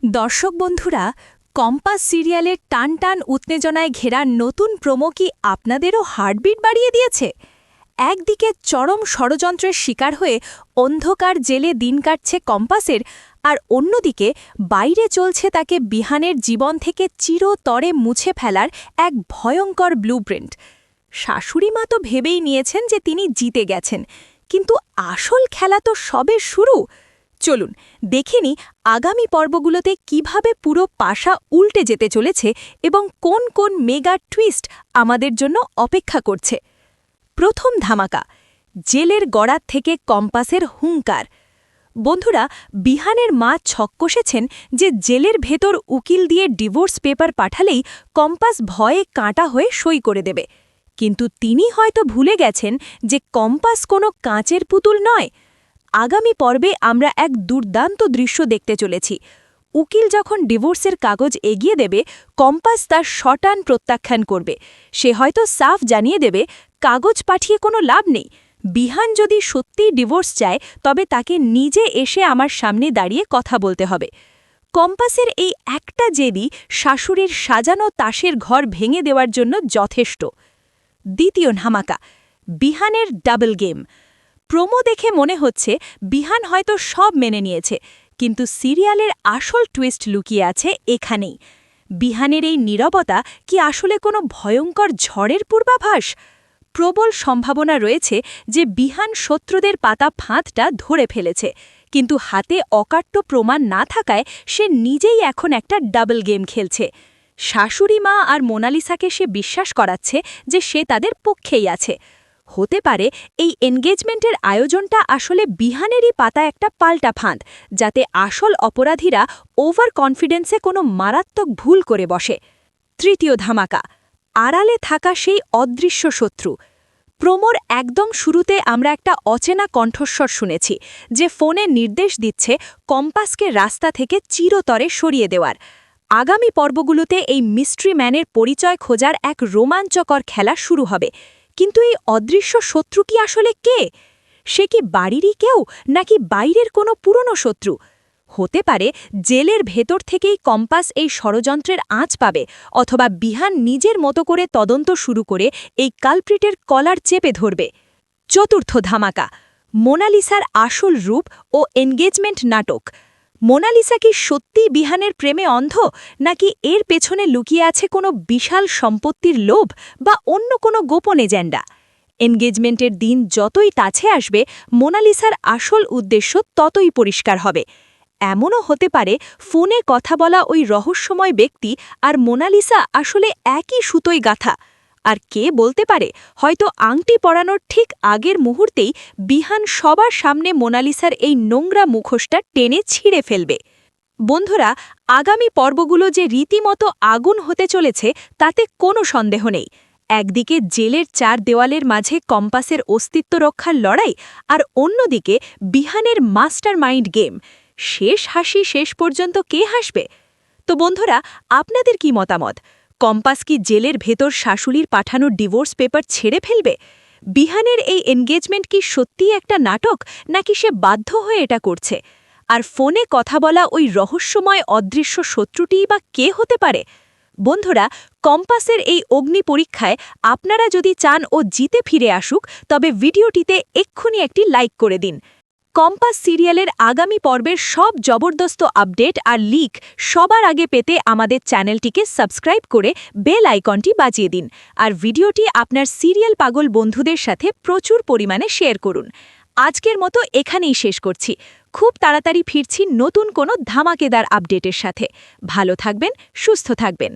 দর্শক বন্ধুরা, কম্পাস সিরিয়ালের টান টান উত্তেজনায় ঘেরা নতুন প্রোমো কি আপনাদেরও হার্টবিট বাড়িয়ে দিয়েছে? একদিকে চরম ষড়যন্ত্রের শিকার হয়ে অন্ধকার জেলে দিন কাটছে কম্পাসের, আর অন্যদিকে বাইরে চলছে তাকে বিহানের জীবন থেকে চিরতরে মুছে ফেলার এক ভয়ঙ্কর ব্লুপ্রিন্ট। শাশুড়ি মা তো ভেবেই নিয়েছেন যে তিনি জিতে গেছেন, কিন্তু আসল খেলা তো সবে শুরু। চলুন দেখে নিই আগামী পর্বগুলোতে কিভাবে পুরো পাশা উল্টে যেতে চলেছে এবং কোন কোন মেগা টুইস্ট আমাদের জন্য অপেক্ষা করছে। প্রথম ধামাকা, জেলের গড়ার থেকে কম্পাসের হুঙ্কার। বন্ধুরা, বিহানের মা ছক কষেছেন যে জেলের ভেতর উকিল দিয়ে ডিভোর্স পেপার পাঠালেই কম্পাস ভয়ে কাঁটা হয়ে সই করে দেবে, কিন্তু তিনি হয়তো ভুলে গেছেন যে কম্পাস কোনো কাঁচের পুতুল নয়। আগামী পর্বে আমরা এক দুর্দান্ত দৃশ্য দেখতে চলেছি। উকিল যখন ডিভোর্সের কাগজ এগিয়ে দেবে, কম্পাস তার শটান প্রত্যাখ্যান করবে। সে হয়তো সাফ জানিয়ে দেবে, কাগজ পাঠিয়ে কোনো লাভ নেই। বিহান যদি সত্যিই ডিভোর্স চায়, তবে তাকে নিজে এসে আমার সামনে দাঁড়িয়ে কথা বলতে হবে। কম্পাসের এই একটা জেদি শাশুড়ির সাজানো তাসের ঘর ভেঙে দেওয়ার জন্য যথেষ্ট। দ্বিতীয় ধামাকা, বিহানের ডাবল গেম। প্রোমো দেখে মনে হচ্ছে বিহান হয়তো সব মেনে নিয়েছে, কিন্তু সিরিয়ালের আসল টুইস্ট লুকিয়ে আছে এখানেই। বিহানের এই নীরবতা কি আসলে কোনো ভয়ঙ্কর ঝড়ের পূর্বাভাস? প্রবল সম্ভাবনা রয়েছে যে বিহান শত্রুদের পাতা ফাঁদটা ধরে ফেলেছে, কিন্তু হাতে অকাট্য প্রমাণ না থাকায় সে নিজেই এখন একটা ডাবল গেম খেলছে। শাশুড়ি মা আর মোনালিসাকে সে বিশ্বাস করাচ্ছে যে সে তাদের পক্ষেই আছে। হতে পারে এই এনগেজমেন্টের আয়োজনটা আসলে বিহানেরই পাতা একটা পাল্টা ফাঁদ, যাতে আসল অপরাধীরা ওভার কনফিডেন্সে কোনো মারাত্মক ভুল করে বসে। তৃতীয় ধামাকা, আড়ালে থাকা সেই অদৃশ্য শত্রু। প্রোমোর একদম শুরুতে আমরা একটা অচেনা কণ্ঠস্বর শুনেছি, যে ফোনে নির্দেশ দিচ্ছে কম্পাসকে রাস্তা থেকে চিরতরে সরিয়ে দেওয়ার। আগামী পর্বগুলোতে এই মিস্ট্রি ম্যানের পরিচয় খোঁজার এক রোমাঞ্চকর খেলা শুরু হবে। কিন্তু এই অদৃশ্য শত্রু কি আসলে কে? সে কি বাড়িরই কেউ, নাকি বাইরের কোনো পুরনো শত্রু? হতে পারে জেলের ভেতর থেকেই কম্পাস এই ষড়যন্ত্রের আঁচ পাবে, অথবা বিহান নিজের মতো করে তদন্ত শুরু করে এই কালপ্রিটের কলার চেপে ধরবে। চতুর্থ ধামাকা, মোনালিসার আসল রূপ ও এনগেজমেন্ট নাটক। মোনালিসা কি সত্যিই বিহানের প্রেমে অন্ধ, নাকি এর পেছনে লুকিয়ে আছে কোনো বিশাল সম্পত্তির লোভ বা অন্য কোনো গোপন এজেন্ডা? এনগেজমেন্টের দিন যতই কাছে আসবে, মোনালিসার আসল উদ্দেশ্য ততই পরিষ্কার হবে। এমনও হতে পারে ফোনে কথা বলা ওই রহস্যময় ব্যক্তি আর মোনালিসা আসলে একই সুতোয় গাঁথা। আর কে বলতে পারে, হয়তো আংটি পরানোর ঠিক আগের মুহূর্তেই বিহান সবার সামনে মোনালিসার এই নোংরা মুখোশটা টেনে ছিঁড়ে ফেলবে। বন্ধুরা, আগামী পর্বগুলো যে রীতিমতো আগুন হতে চলেছে তাতে কোনো সন্দেহ নেই। একদিকে জেলের চার দেওয়ালের মাঝে কম্পাসের অস্তিত্ব রক্ষার লড়াই, আর অন্যদিকে বিহানের মাস্টার মাইন্ড গেম। শেষ হাসি শেষ পর্যন্ত কে হাসবে? তো বন্ধুরা, আপনাদের কি মতামত? কম্পাস কি জেলের ভেতর শাশুড়ির পাঠানো ডিভোর্স পেপার ছেড়ে ফেলবে? বিহানের এই এনগেজমেন্ট কি সত্যিই একটা নাটক, নাকি সে বাধ্য হয়ে এটা করছে? আর ফোনে কথা বলা ওই রহস্যময় অদৃশ্য শত্রুটিই বা কে হতে পারে? বন্ধুরা, কম্পাসের এই অগ্নি পরীক্ষায় আপনারা যদি চান ও জিতে ফিরে আসুক, তবে ভিডিওটিতে এক্ষুনি একটি লাইক করে দিন। কম্পাস সিরিয়ালের আগামী পর্বের সব জবরদস্ত আপডেট আর লিক সবার আগে পেতে আমাদের চ্যানেলটিকে সাবস্ক্রাইব করে বেল আইকনটি বাজিয়ে দিন, আর ভিডিওটি আপনার সিরিয়াল পাগল বন্ধুদের সাথে প্রচুর পরিমাণে শেয়ার করুন। আজকের মতো এখানেই শেষ করছি। খুব তাড়াতাড়ি ফিরছি নতুন কোনো ধামাকেদার আপডেটের সাথে। ভালো থাকবেন, সুস্থ থাকবেন।